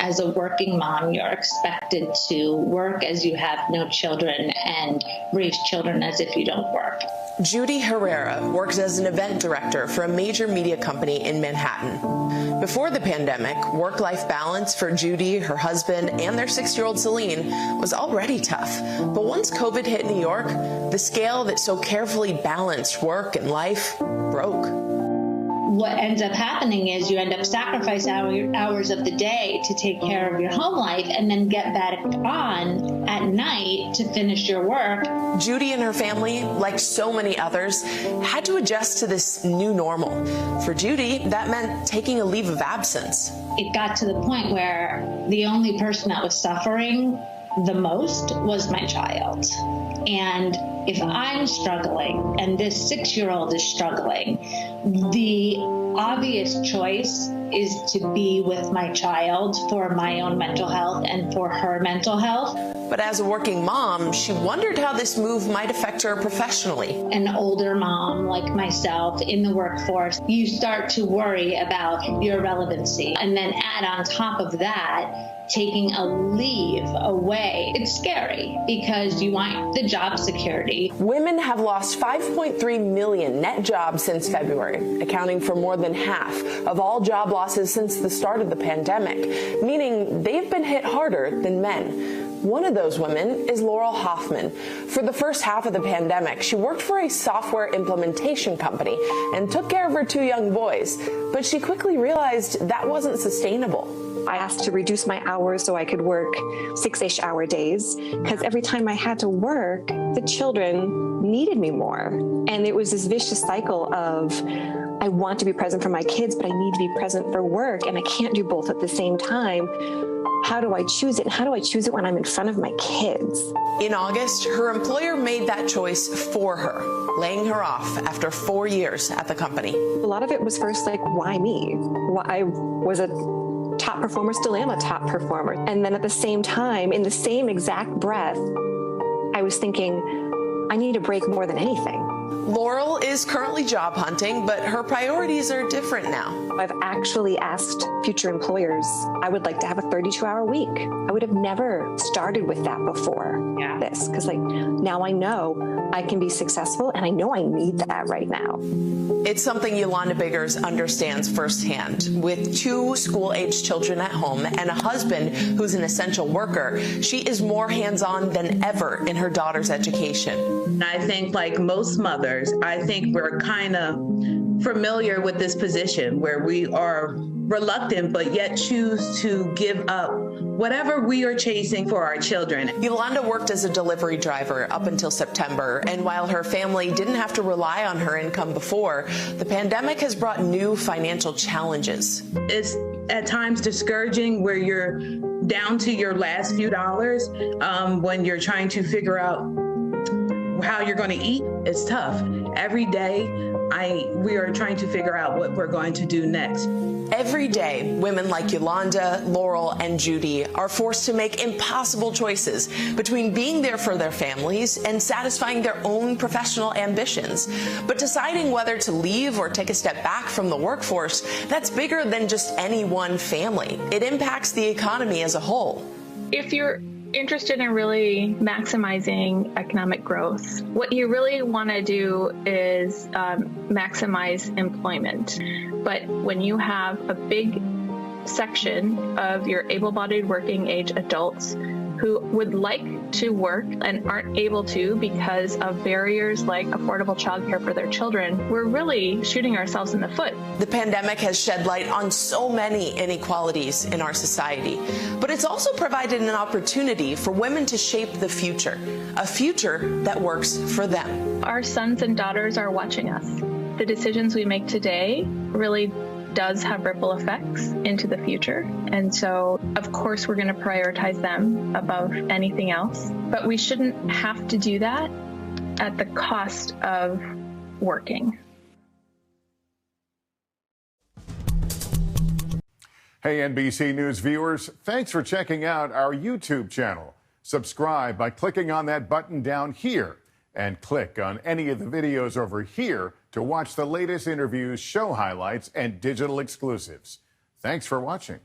as a working mom, you're expected to work as you have no children and raise children as if you don't work. Judy Herrera works as an event director for a major media company in Manhattan. Before the pandemic, work-life balance for Judy, her husband, and their 6-year-old Celine was already tough. But once COVID hit New York, the scale that so carefully balanced work and life broke. What ends up happening is you end up sacrificing hours of the day to take care of your home life and then get back on at night to finish your work. Judy and her family, like so many others, had to adjust to this new normal. For Judy, that meant taking a leave of absence. It got to the point where the only person that was suffering the most was my child. And if I'm struggling and this 6-year-old is struggling, the obvious choice is to be with my child for my own mental health and for her mental health. But as a working mom, she wondered how this move might affect her professionally. An older mom like myself in the workforce, you start to worry about your relevancy. And then add on top of that, taking a leave away, it's scary because you want the job security. Women have lost 5.3 million net jobs since February, accounting for more than half of all job losses since the start of the pandemic, meaning they've been hit harder than men. One of those women is Laurel Hoffman. For the first half of the pandemic, she worked for a software implementation company and took care of her 2 young boys, but she quickly realized that wasn't sustainable. I asked to reduce my hours so I could work 6-ish hour days because every time I had to work, the children needed me more. And it was this vicious cycle of, I want to be present for my kids, but I need to be present for work, and I can't do both at the same time. How do I choose it? And how do I choose it when I'm in front of my kids? In August, her employer made that choice for her, laying her off after 4 years at the company. A lot of it was first like, why me? I was a top performer, still am a top performer. And then at the same time, in the same exact breath, I was thinking, I need a break more than anything. Laurel is currently job hunting, but her priorities are different now. I've actually asked future employers, I would like to have a 32-hour week. I would have never started with that before this, because like now I know I can be successful and I know I need that right now. It's something Yolanda Biggers understands firsthand. With 2 school-aged children at home and a husband who's an essential worker, she is more hands-on than ever in her daughter's education. I think like most mothers, I think we're kind of familiar with this position where we are reluctant but yet choose to give up whatever we are chasing for our children. Yolanda worked as a delivery driver up until September, and while her family didn't have to rely on her income before, the pandemic has brought new financial challenges. It's at times discouraging where you're down to your last few dollars when you're trying to figure out how you're going to eat. It's tough. Every day, we are trying to figure out what we're going to do next. Every day, women like Yolanda, Laurel, and Judy are forced to make impossible choices between being there for their families and satisfying their own professional ambitions. But deciding whether to leave or take a step back from the workforce, that's bigger than just any one family. It impacts the economy as a whole. If you're interested in really maximizing economic growth, what you really want to do is maximize employment. But when you have a big section of your able-bodied working age adults who would like to work and aren't able to because of barriers like affordable childcare for their children, we're really shooting ourselves in the foot. The pandemic has shed light on so many inequalities in our society, but it's also provided an opportunity for women to shape the future, a future that works for them. Our sons and daughters are watching us. The decisions we make today really does have ripple effects into the future. And so, of course, we're going to prioritize them above anything else. But we shouldn't have to do that at the cost of working. Hey, NBC News viewers, thanks for checking out our YouTube channel. Subscribe by clicking on that button down here and click on any of the videos over here to watch the latest interviews, show highlights, and digital exclusives. Thanks for watching.